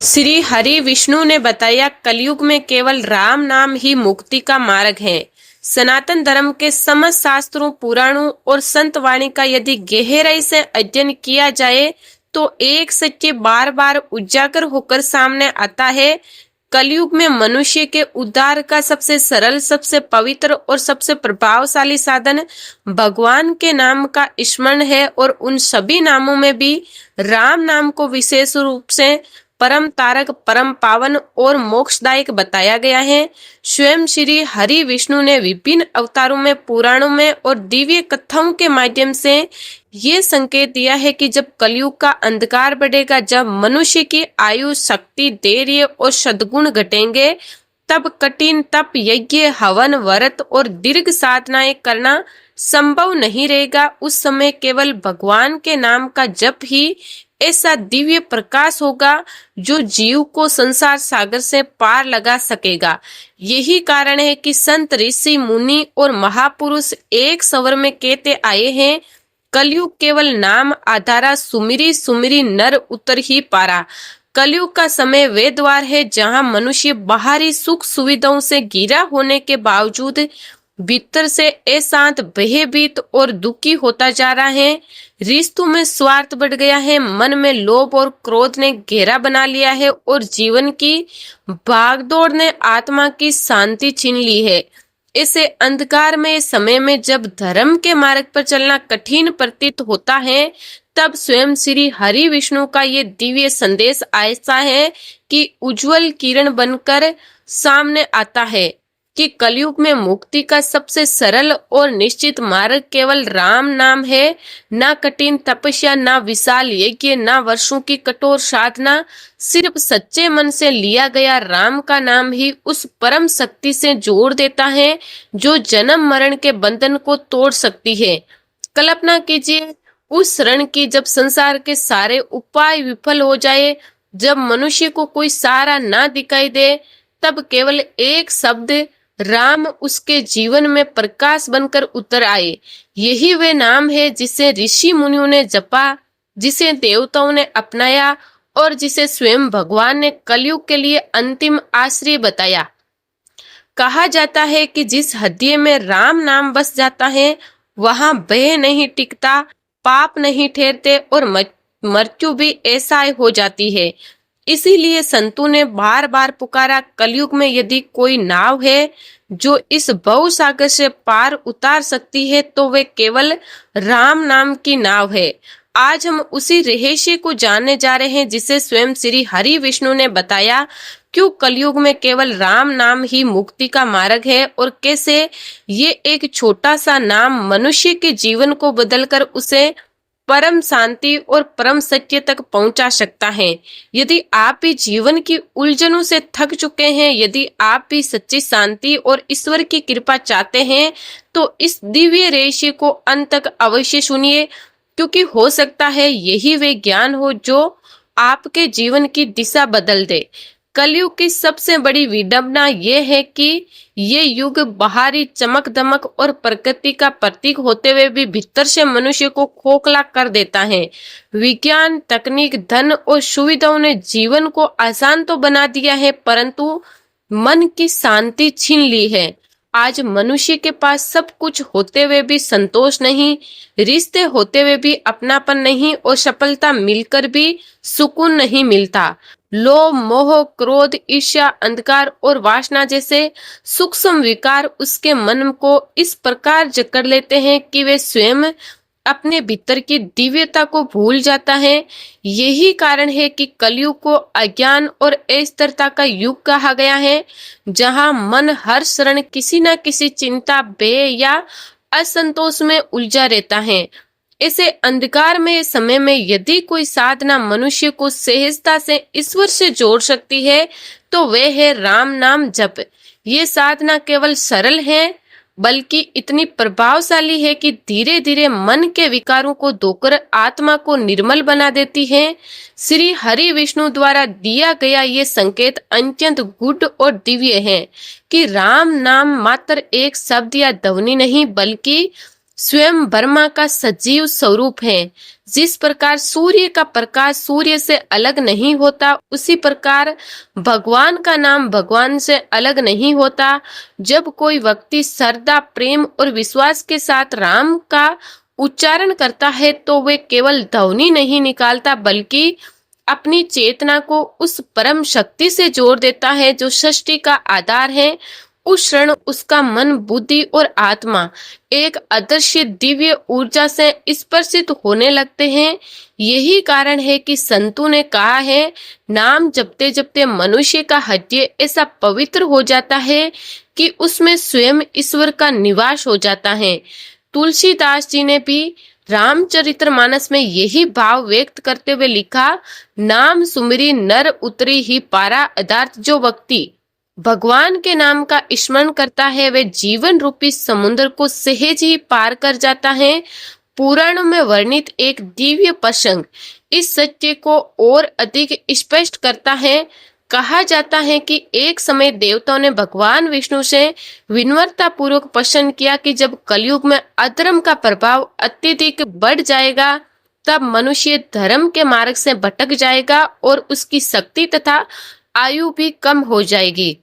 श्री हरि विष्णु ने बताया कलयुग में केवल राम नाम ही मुक्ति का मार्ग है। सनातन धर्म के समस्त शास्त्रों, पुराणों और संत वाणी का यदि गहराई से अध्ययन किया जाए तो एक सत्य बार बार उजागर होकर सामने आता है। कलयुग में मनुष्य के उद्धार का सबसे सरल, सबसे पवित्र और सबसे प्रभावशाली साधन भगवान के नाम का स्मरण है और उन सभी नामों में भी राम नाम को विशेष रूप से परम तारक, परम पावन और मोक्षदायक बताया गया है। स्वयं श्री हरि विष्णु ने विभिन्न अवतारों में, पुराणों में और दिव्य कथाओं के माध्यम से ये संकेत दिया है कि जब कलयुग का अंधकार बढ़ेगा, जब मनुष्य की आयु, शक्ति, धैर्य और सद्गुण घटेंगे, तब कठिन तप, यज्ञ, हवन, व्रत और दीर्घ साधनाएं करना संभव नहीं रहेगा। उस समय केवल भगवान के नाम का जप ही ऐसा दिव्य प्रकाश होगा जो जीव को संसार सागर से पार लगा सकेगा। यही कारण है कि संत, ऋषि, मुनि और महापुरुष एक स्वर में कहते आए हैं, कलयुग केवल नाम आधारा, सुमिरी सुमिरी नर उतर ही पारा। कलयुग का समय वे द्वार है जहां मनुष्य बाहरी सुख सुविधाओं से घिरा होने के बावजूद भीतर से अशांत, भयभीत और दुखी होता जा रहा है। रिश्तों में स्वार्थ बढ़ गया है, मन में लोभ और क्रोध ने घेरा बना लिया है और जीवन की भागदौड़ ने आत्मा की शांति छीन ली है। ऐसे अंधकार में समय में जब धर्म के मार्ग पर चलना कठिन प्रतीत होता है, तब स्वयं श्री हरि विष्णु का ये दिव्य संदेश ऐसा है कि उज्जवल किरण बनकर सामने आता है कि कलयुग में मुक्ति का सबसे सरल और निश्चित मार्ग केवल राम नाम है। ना कठिन तपस्या, ना विशाल यज्ञ, ना वर्षों की कठोर साधना, सिर्फ सच्चे मन से लिया गया राम का नाम ही उस परम शक्ति से जोड़ देता है जो जन्म मरण के बंधन को तोड़ सकती है। कल्पना कीजिए उस क्षण की जब संसार के सारे उपाय विफल हो जाए, जब मनुष्य को कोई सहारा ना दिखाई दे, तब केवल एक शब्द राम उसके जीवन में प्रकाश बनकर उतर आए। यही वे नाम है जिसे ऋषि मुनियों ने जपा, जिसे देवताओं ने अपनाया और जिसे स्वयं भगवान ने कलयुग के लिए अंतिम आश्रय बताया। कहा जाता है कि जिस हृदय में राम नाम बस जाता है वहां भय नहीं टिकता, पाप नहीं ठहरते और मृत्यु भी ऐसा हो जाती है। इसीलिए संतों ने बार बार पुकारा, कलयुग में यदि कोई नाव है जो इस भव सागर से पार उतार सकती है तो वे केवल राम नाम की नाव है। आज हम उसी रहस्य को जानने जा रहे हैं जिसे स्वयं श्री हरि विष्णु ने बताया। क्यों कलयुग में केवल राम नाम ही मुक्ति का मार्ग है और कैसे ये एक छोटा सा नाम मनुष्य के जीवन को बदलकर उसे परम शांति और परम सत्य तक पहुंचा सकता है। यदि आप भी जीवन की उलझनों से थक चुके हैं, यदि आप भी सच्ची शांति और ईश्वर की कृपा चाहते हैं, तो इस दिव्य रहस्य को अंत तक अवश्य सुनिए, क्योंकि हो सकता है यही वे ज्ञान हो जो आपके जीवन की दिशा बदल दे। कलयुग की सबसे बड़ी विडंबना यह है कि ये युग बाहरी चमक दमक और प्रकृति का प्रतीक होते हुए भी भीतर से मनुष्य को खोखला कर देता है। विज्ञान, तकनीक, धन और सुविधाओं ने जीवन को आसान तो बना दिया है, परंतु मन की शांति छीन ली है। आज मनुष्य के पास सब कुछ होते हुए भी संतोष नहीं, रिश्ते होते हुए भी अपनापन नहीं और सफलता मिलकर भी सुकून नहीं मिलता। लोभ, मोह, क्रोध, ईर्ष्या, अंधकार और वासना जैसे सूक्ष्म विकार उसके मन को इस प्रकार जकड़ लेते हैं कि वे स्वयं अपने भीतर की दिव्यता को भूल जाता है। यही कारण है कि कलयुग को अज्ञान और अस्थिरता का युग कहा गया है, जहां मन हर क्षण किसी न किसी चिंता, भय या असंतोष में उलझा रहता है। ऐसे अंधकार में समय में यदि कोई साधना मनुष्य को सहजता से ईश्वर से जोड़ सकती है तो वह है राम नाम जप। ये साधना केवल सरल है बल्कि इतनी प्रभावशाली है कि धीरे धीरे मन के विकारों को धोकर आत्मा को निर्मल बना देती है। श्री हरि विष्णु द्वारा दिया गया ये संकेत अत्यंत गूढ़ और दिव्य है कि राम नाम मात्र एक शब्द या ध्वनि नहीं बल्कि स्वयं ब्रह्मा का सजीव स्वरूप है। जिस प्रकार सूर्य का प्रकाश सूर्य से अलग नहीं होता, उसी प्रकार भगवान का नाम भगवान से अलग नहीं होता। जब कोई व्यक्ति श्रद्धा, प्रेम और विश्वास के साथ राम का उच्चारण करता है तो वे केवल ध्वनि नहीं निकालता, बल्कि अपनी चेतना को उस परम शक्ति से जोड़ देता है जो सृष्टि का आधार है। उस क्षण उसका मन, बुद्धि और आत्मा एक अदृश्य दिव्य ऊर्जा से स्पर्शित होने लगते हैं। यही कारण है कि संतों ने कहा है, नाम जपते जपते मनुष्य का हृदय ऐसा पवित्र हो जाता है कि उसमें स्वयं ईश्वर का निवास हो जाता है। तुलसीदास जी ने भी रामचरितमानस में यही भाव व्यक्त करते हुए लिखा, नाम सुमिरी नर उतरी ही पारा अदार्थ। जो व्यक्ति भगवान के नाम का स्मरण करता है वे जीवन रूपी समुद्र को सहज ही पार कर जाता है। पुराणों में वर्णित एक दिव्य प्रसंग इस सत्य को और अधिक स्पष्ट करता है। कहा जाता है कि एक समय देवताओं ने भगवान विष्णु से विनम्रता पूर्वक प्रश्न किया कि जब कलयुग में अधर्म का प्रभाव अत्यधिक बढ़ जाएगा, तब मनुष्य धर्म के मार्ग से भटक जाएगा और उसकी शक्ति तथा आयु भी कम हो जाएगी।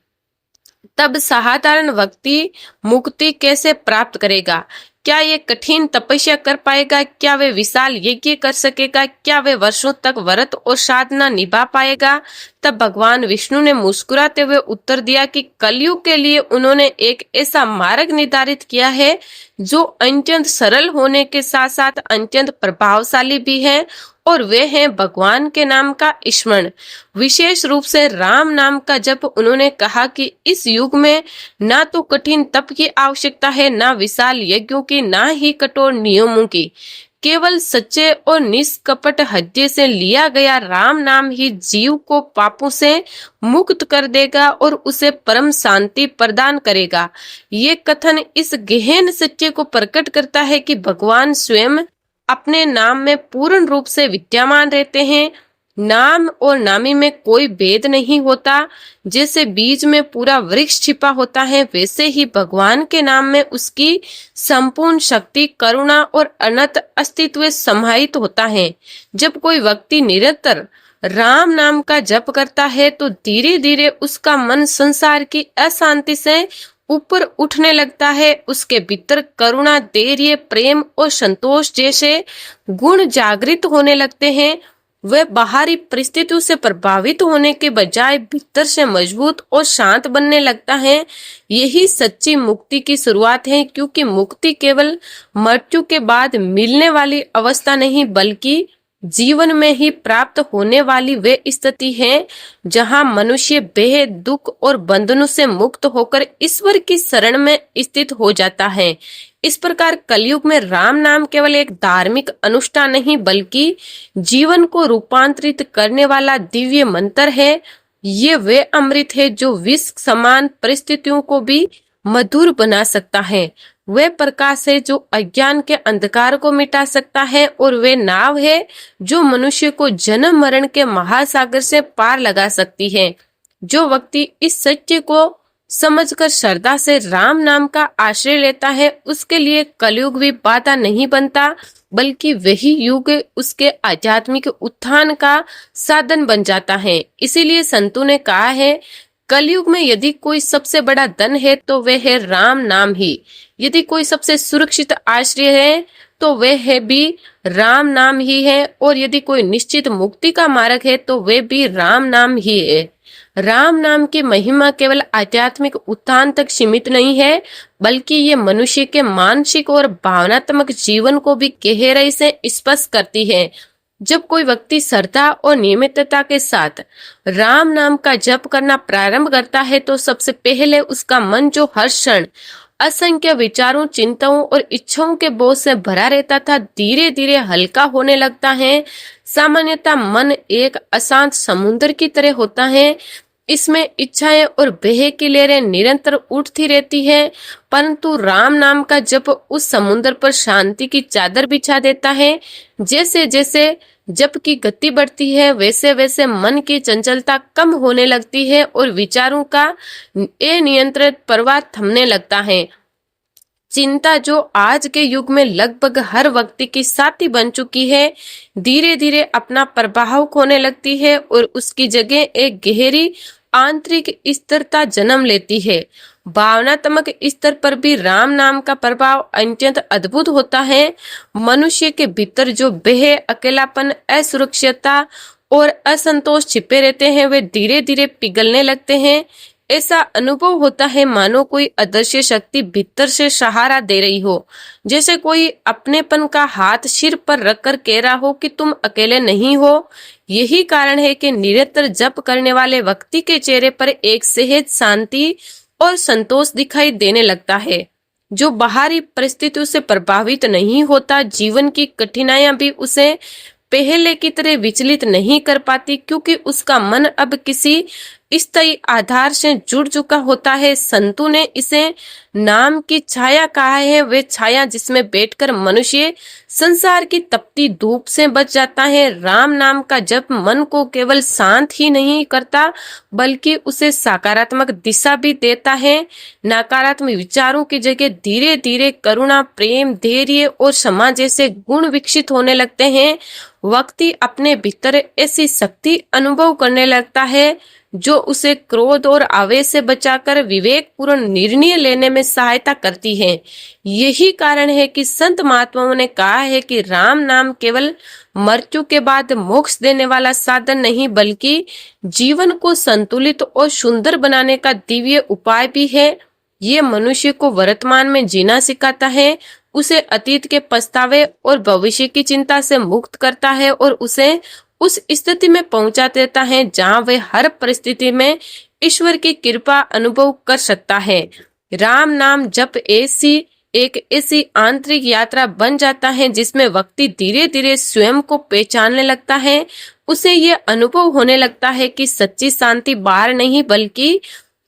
तब साधारण व्यक्ति मुक्ति कैसे प्राप्त करेगा? क्या ये कठिन तपस्या कर पाएगा? क्या वे विशाल यज्ञ कर सकेगा? क्या वे वर्षों तक व्रत और साधना निभा पाएगा? तब भगवान विष्णु ने मुस्कुराते हुए उत्तर दिया कि कलयुग के लिए उन्होंने एक ऐसा मार्ग निर्धारित किया है जो अत्यंत सरल होने के साथ साथ अत्यंत प्रभावशाली भी है, और वे हैं भगवान के नाम का स्मरण, विशेष रूप से राम नाम का जप। उन्होंने कहा कि इस युग में ना तो कठिन तप की आवश्यकता है, ना विशाल यज्ञों की, ना ही कठोर नियमों की। केवल सच्चे और निष्कपट हृदय से लिया गया राम नाम ही जीव को पापों से मुक्त कर देगा और उसे परम शांति प्रदान करेगा। ये कथन इस गहन सत्य को प्रकट करता है कि भगवान स्वयं अपने नाम में पूर्ण रूप से विद्यमान रहते हैं। नाम और नामी में कोई भेद नहीं होता। जैसे बीज में पूरा वृक्ष छिपा होता है, वैसे ही भगवान के नाम में उसकी संपूर्ण शक्ति, करुणा और अनंत अस्तित्व समाहित होता है। जब कोई व्यक्ति निरंतर राम नाम का जप करता है तो धीरे धीरे उसका मन संसार की अशांति से ऊपर उठने लगता है। उसके भीतर करुणा, धैर्य, प्रेम और संतोष जैसे गुण जागृत होने लगते हैं। वह बाहरी परिस्थितियों से प्रभावित होने के बजाय भीतर से मजबूत और शांत बनने लगता है। यही सच्ची मुक्ति की शुरुआत है, क्योंकि मुक्ति केवल मृत्यु के बाद मिलने वाली अवस्था नहीं, बल्कि जीवन में ही प्राप्त होने वाली वे स्थिति है जहां मनुष्य बेहद दुख और बंधनों से मुक्त होकर ईश्वर की शरण में स्थित हो जाता है। इस प्रकार कलयुग में राम नाम केवल एक धार्मिक अनुष्ठान नहीं, बल्कि जीवन को रूपांतरित करने वाला दिव्य मंत्र है। ये वे अमृत है जो विष समान परिस्थितियों को भी मधुर बना सकता है। वे प्रकाश है जो अज्ञान के अंधकार को मिटा सकता है, और वे नाव है जो मनुष्य को जन्म मरण के महासागर से पार लगा सकती है। जो व्यक्ति इस सत्य को समझकर श्रद्धा से राम नाम का आश्रय लेता है, उसके लिए कलयुग भी बाधा नहीं बनता, बल्कि वही युग उसके आध्यात्मिक उत्थान का साधन बन जाता है। इसीलिए संतों ने कहा है, कलयुग में यदि कोई सबसे बड़ा धन है तो वह है राम नाम ही। यदि कोई सबसे सुरक्षित आश्रय है तो वह है भी राम नाम ही है, और यदि कोई निश्चित मुक्ति का मार्ग है तो वह भी राम नाम ही है। राम नाम की महिमा केवल आध्यात्मिक उत्थान तक सीमित नहीं है, बल्कि ये मनुष्य के मानसिक और भावनात्मक जीवन को भी गहराई से स्पर्श करती है। जब कोई व्यक्ति श्रद्धा और नियमितता के साथ राम नाम का जप करना प्रारंभ करता है तो सबसे पहले उसका मन, जो हर क्षण असंख्य विचारों, चिंताओं और इच्छाओं के बोझ से भरा रहता था, धीरे धीरे हल्का होने लगता है। सामान्यतः मन एक अशांत समुद्र की तरह होता है। इसमें इच्छाएं और भय की लहरें निरंतर उठती रहती है, परंतु राम नाम का जप उस समुद्र पर शांति की चादर बिछा देता है। जैसे जैसे जप की गति बढ़ती है, वैसे वैसे मन की चंचलता कम होने लगती है और विचारों का अनियंत्रित प्रवाह थमने लगता है। चिंता जो आज के युग में लगभग हर व्यक्ति की साथी बन चुकी है, धीरे धीरे अपना प्रभाव खोने लगती है और उसकी जगह एक गहरी आंतरिक स्थिरता जन्म लेती है। भावनात्मक स्तर पर भी राम नाम का प्रभाव अत्यंत अद्भुत होता है। मनुष्य के भीतर जो बेह अकेलापन, असुरक्षितता और असंतोष छिपे रहते हैं, वे धीरे धीरे पिघलने लगते हैं। ऐसा अनुभव होता है मानो कोई अदृश्य शक्ति भीतर से सहारा दे रही हो, जैसे कोई अपनेपन का हाथ सिर पर रखकर कह रहा हो कि तुम अकेले नहीं हो। यही कारण है कि निरंतर जप करने वाले व्यक्ति के चेहरे पर एक सहज शांति और संतोष दिखाई देने लगता है, जो बाहरी परिस्थितियों से प्रभावित नहीं होता। जीवन की कठिनाइयां भी उसे पहले की तरह विचलित नहीं कर पाती, क्योंकि उसका मन अब किसी स्थायी आधार से जुड़ चुका होता है। संतों ने इसे नाम की छाया कहा है, वे छाया जिसमें बैठकर मनुष्य संसार की तपती धूप से बच जाता है। राम नाम का जप मन को केवल शांत ही नहीं करता, बल्कि उसे सकारात्मक दिशा भी देता है। नकारात्मक विचारों की जगह धीरे धीरे करुणा, प्रेम, धैर्य और क्षमा जैसे गुण विकसित होने लगते हैं। व्यक्ति अपने भीतर ऐसी शक्ति अनुभव करने लगता है जो उसे क्रोध और आवेश से बचाकर विवेकपूर्ण निर्णय लेने में सहायता करती है। यही कारण है कि संत महात्माओं ने कहा है कि राम नाम केवल मृत्यु के बाद मोक्ष देने वाला साधन नहीं, बल्कि जीवन को संतुलित और सुंदर बनाने का दिव्य उपाय भी है। ये मनुष्य को वर्तमान में जीना सिखाता है, उसे अतीत के पछतावे और भविष्य की चिंता से मुक्त करता है और उसे उस स्थिति में पहुंचा देता है जहां वे हर परिस्थिति में ईश्वर की कृपा अनुभव कर सकता है। राम नाम जप ऐसी आंतरिक यात्रा बन जाता है जिसमें व्यक्ति धीरे धीरे स्वयं को पहचानने लगता है। उसे ये अनुभव होने लगता है कि सच्ची शांति बाहर नहीं, बल्कि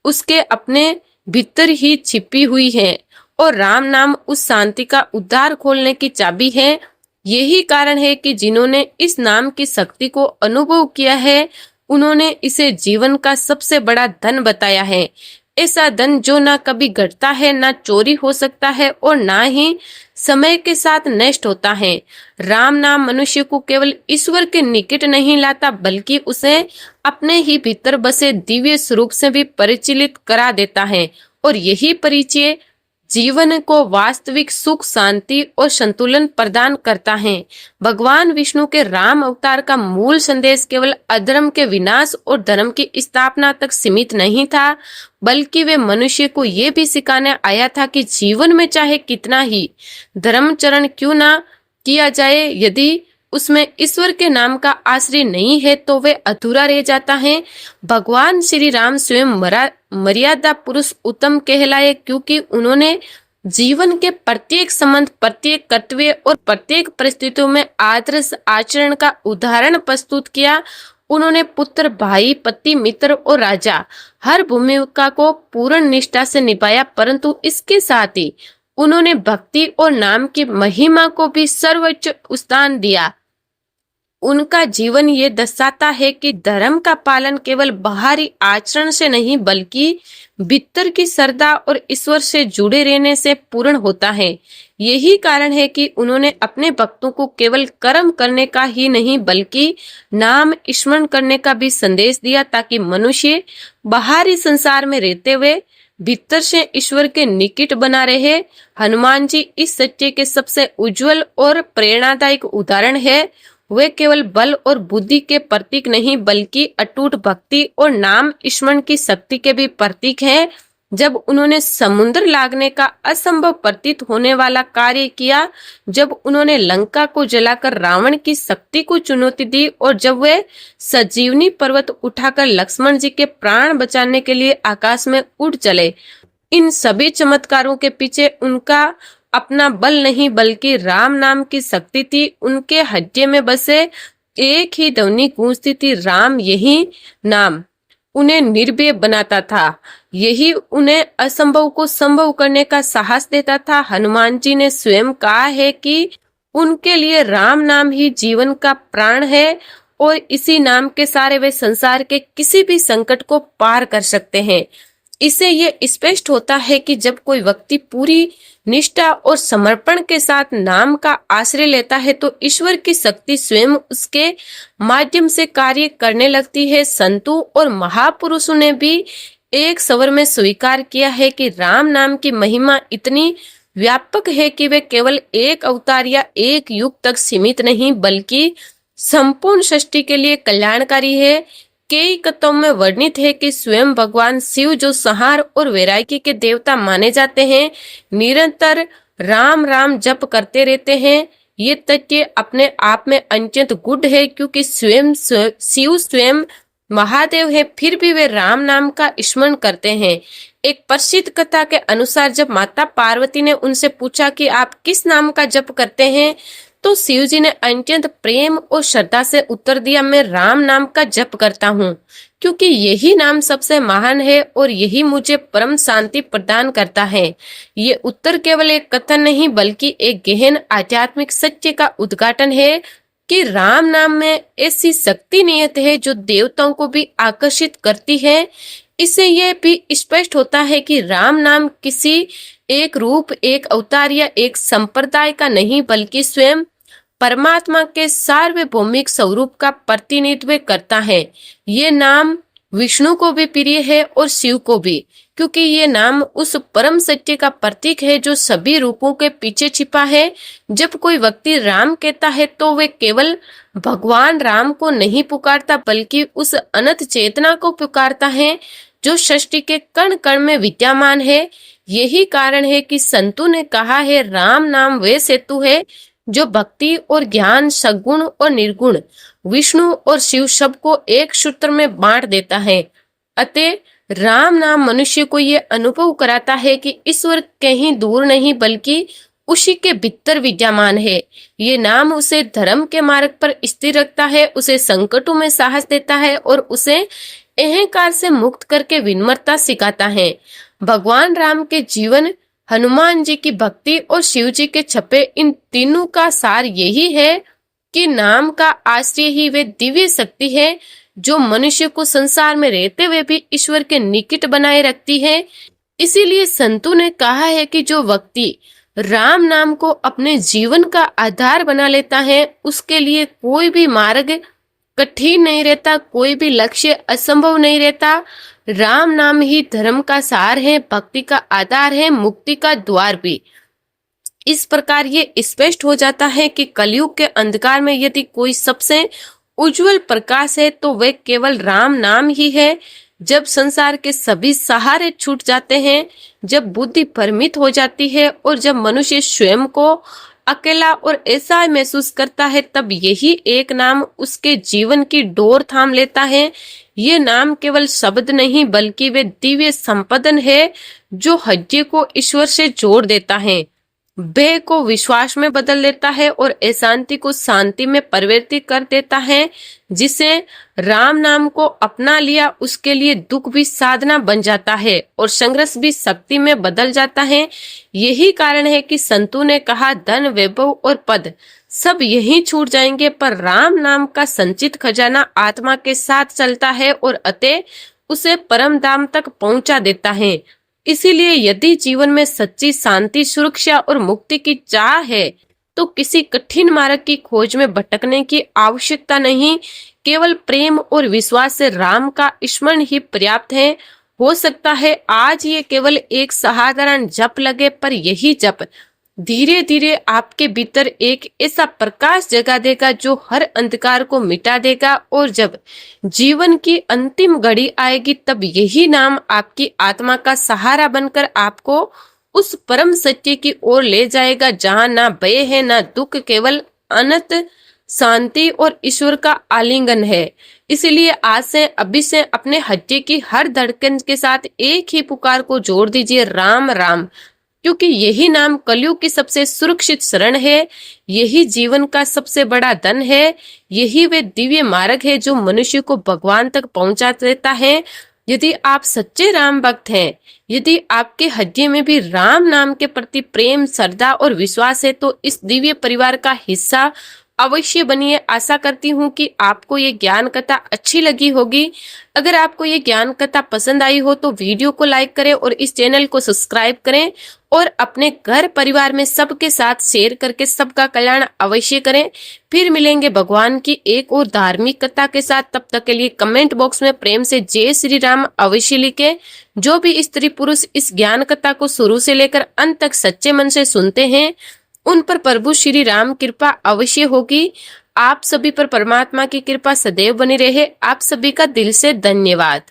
उसके अपने भीतर ही छिपी हुई है और राम नाम उस शांति का उद्धार खोलने की चाबी है। यही कारण है कि जिन्होंने इस नाम की शक्ति को अनुभव किया है, उन्होंने इसे जीवन का सबसे बड़ा धन बताया है। ऐसा धन जो ना कभी घटता है, ना चोरी हो सकता है और ना ही समय के साथ नष्ट होता है। राम नाम मनुष्य को केवल ईश्वर के निकट नहीं लाता, बल्कि उसे अपने ही भीतर बसे दिव्य स्वरूप से भी परिचित करा देता है और यही परिचय जीवन को वास्तविक सुख, शांति और संतुलन प्रदान करता है। भगवान विष्णु के राम अवतार का मूल संदेश केवल अधर्म के विनाश और धर्म की स्थापना तक सीमित नहीं था, बल्कि वे मनुष्य को ये भी सिखाने आया था कि जीवन में चाहे कितना ही धर्माचरण क्यों ना किया जाए, यदि उसमें ईश्वर के नाम का आश्रय नहीं है तो वे अधूरा रह जाता है। भगवान श्री राम स्वयं मर्यादा पुरुष उत्तम कहलाए, क्योंकि उन्होंने जीवन के प्रत्येक संबंध, प्रत्येक कर्तव्य और प्रत्येक परिस्थितियों में आदर्श आचरण का उदाहरण प्रस्तुत किया। उन्होंने पुत्र, भाई, पति, मित्र और राजा हर भूमिका को पूर्ण निष्ठा से निभाया, परंतु इसके साथ ही उन्होंने भक्ति और नाम की महिमा को भी सर्वोच्च स्थान दिया। उनका जीवन ये दर्शाता है कि धर्म का पालन केवल बाहरी आचरण से नहीं, बल्कि भीतर की श्रद्धा और ईश्वर से जुड़े रहने से पूर्ण होता है। यही कारण है कि उन्होंने अपने भक्तों को केवल कर्म करने का ही नहीं, बल्कि नाम स्मरण करने का भी संदेश दिया, ताकि मनुष्य बाहरी संसार में रहते हुए भीतर से ईश्वर के निकट बना रहे। हनुमान जी इस सत्य के सबसे उज्जवल और प्रेरणादायक उदाहरण है। वे केवल बल और बुद्धि के प्रतीक नहीं, बल्कि अटूट भक्ति और नाम स्मरण की शक्ति के भी प्रतीक हैं। जब उन्होंने समुद्र लागने का असंभव प्रतीत होने वाला कार्य किया, जब उन्होंने लंका को जलाकर रावण की शक्ति को चुनौती दी और जब वे संजीवनी पर्वत उठाकर लक्ष्मण जी के प्राण बचाने के लिए आकाश में उड़ चले, इन सभी चमत्कारों के पीछे उनका अपना बल नहीं, बल्कि राम नाम की शक्ति थी। उनके हृदय में बसे एक ही ध्वनि गूंजती थी, राम। यही नाम उन्हें निर्भय बनाता था, यही उन्हें असंभव को संभव करने का साहस देता था। हनुमान जी ने स्वयं कहा है कि उनके लिए राम नाम ही जीवन का प्राण है और इसी नाम के सहारे वे संसार के किसी भी संकट को पार कर सकते हैं। इससे ये स्पष्ट होता है कि जब कोई व्यक्ति पूरी निष्ठा और समर्पण के साथ नाम का आश्रय लेता है तो ईश्वर की शक्ति स्वयं उसके माध्यम से कार्य करने लगती है। संतों और महापुरुषों ने भी एक स्वर में स्वीकार किया है कि राम नाम की महिमा इतनी व्यापक है कि वे केवल एक अवतार या एक युग तक सीमित नहीं बल्कि संपूर्ण सृष्टि के लिए कल्याणकारी है। कई कथाओं में वर्णित है कि स्वयं भगवान शिव जो संहार और वैराग्य के देवता माने जाते हैं निरंतर राम राम जप करते रहते हैं। ये तथ्य अपने आप में अत्यंत गूढ़ है क्योंकि शिव स्वयं महादेव है फिर भी वे राम नाम का स्मरण करते हैं। एक प्रसिद्ध कथा के अनुसार जब माता पार्वती ने उनसे पूछा कि आप किस नाम का जप करते हैं तो शिव जी ने अत्यंत प्रेम और श्रद्धा से उत्तर दिया, मैं राम नाम का जप करता हूँ क्योंकि यही नाम सबसे महान है और यही मुझे परम शांति प्रदान करता है। ये उत्तर केवल एक कथन नहीं बल्कि एक गहन आध्यात्मिक सत्य का उद्घाटन है कि राम नाम में ऐसी शक्ति नियत है जो देवताओं को भी आकर्षित करती है। इससे यह भी स्पष्ट होता है कि राम नाम किसी एक रूप, एक अवतार या एक संप्रदाय का नहीं बल्कि स्वयं परमात्मा के सार्वभौमिक स्वरूप का प्रतिनिधित्व करता है। ये नाम विष्णु को भी प्रिय है और शिव को भी, क्योंकि ये नाम उस परम सत्य का प्रतीक है जो सभी रूपों के पीछे छिपा है। जब कोई व्यक्ति राम कहता है तो वे केवल भगवान राम को नहीं पुकारता बल्कि उस अनंत चेतना को पुकारता है जो सृष्टि के कण कण में विद्यमान है। यही कारण है कि संतों ने कहा है राम नाम वे सेतु है जो भक्ति और ज्ञान, सगुण और निर्गुण, विष्णु और शिव सब को एक सूत्र में बांट देता है। अतः राम नाम मनुष्य को ये अनुभव कराता है कि ईश्वर कहीं दूर नहीं बल्कि उसी के भीतर विद्यमान है। ये नाम उसे धर्म के मार्ग पर स्थिर रखता है, उसे संकटों में साहस देता है और उसे अहंकार से मुक्त करके विनम्रता सिखाता है। भगवान राम के जीवन, हनुमान जी की भक्ति और शिव जी के छपे इन तीनों का सार यही है कि नाम का आश्रय ही वे दिव्य शक्ति है जो मनुष्य को संसार में रहते हुए भी ईश्वर के निकट बनाए रखती है। इसीलिए संतों ने कहा है कि जो व्यक्ति राम नाम को अपने जीवन का आधार बना लेता है उसके लिए कोई भी मार्ग कठिन नहीं रहता, कोई भी लक्ष्य असंभव नहीं रहता। राम नाम ही धर्म का सार है, भक्ति का आधार है, मुक्ति का द्वार भी। इस प्रकार ये स्पष्ट हो जाता है कि कलयुग के अंधकार में यदि कोई सबसे उज्जवल प्रकाश है तो वह केवल राम नाम ही है। जब संसार के सभी सहारे छूट जाते हैं, जब बुद्धि भ्रमित हो जाती है और जब मनुष्य स्वयं को अकेला और ऐसा महसूस करता है तब यही एक नाम उसके जीवन की डोर थाम लेता है। ये नाम केवल शब्द नहीं बल्कि वे दिव्य संपदन है जो हृदय को ईश्वर से जोड़ देता है, भय को विश्वास में बदल देता है और अशांति को शांति में परिवर्तित कर देता है। जिसे राम नाम को अपना लिया उसके लिए दुख भी साधना बन जाता है और संघर्ष भी शक्ति में बदल जाता है। यही कारण है कि संतों ने कहा धन, वैभव और पद सब यहीं छूट जाएंगे पर राम नाम का संचित खजाना आत्मा के साथ चलता है और अतः उसे परम धाम तक पहुंचा देता है। इसीलिए यदि जीवन में सच्ची शांति, सुरक्षा और मुक्ति की चाह है तो किसी कठिन मार्ग की खोज में भटकने की आवश्यकता नहीं, केवल प्रेम और विश्वास से राम का स्मरण ही पर्याप्त है। हो सकता है आज ये केवल एक साधारण जप लगे पर यही जप धीरे धीरे आपके भीतर एक ऐसा प्रकाश जगा देगा जो हर अंधकार को मिटा देगा और जब जीवन की अंतिम घड़ी आएगी तब यही नाम आपकी आत्मा का सहारा बनकर आपको उस परम सत्य की ओर ले जाएगा जहां ना भय है ना दुख, केवल अनंत शांति और ईश्वर का आलिंगन है। इसलिए आज से, अभी से अपने हृदय की हर धड़कन के साथ एक ही पुकार को जोड़ दीजिए, राम राम, क्योंकि यही नाम कलयुग की सबसे सुरक्षित शरण है, यही जीवन का सबसे बड़ा धन है, यही वे दिव्य मार्ग है जो मनुष्य को भगवान तक पहुंचा देता है। यदि आप सच्चे राम भक्त हैं, यदि आपके हृदय में भी राम नाम के प्रति प्रेम, श्रद्धा और विश्वास है तो इस दिव्य परिवार का हिस्सा अवश्य बनिए। आशा करती हूँ कि आपको ये ज्ञान कथा अच्छी लगी होगी। अगर आपको ये ज्ञान कथा पसंद आई हो तो वीडियो को लाइक करें और इस चैनल को सब्सक्राइब करें और अपने घर परिवार में सबके साथ शेयर करके सबका कल्याण अवश्य करें। फिर मिलेंगे भगवान की एक और धार्मिक कथा के साथ। तब तक के लिए कमेंट बॉक्स में प्रेम से जय श्री राम अवश्य लिखें। जो भी स्त्री पुरुष इस ज्ञान कथा को शुरू से लेकर अंत तक सच्चे मन से सुनते हैं उन पर प्रभु श्री राम कृपा अवश्य होगी। आप सभी पर परमात्मा की कृपा सदैव बनी रहे। आप सभी का दिल से धन्यवाद।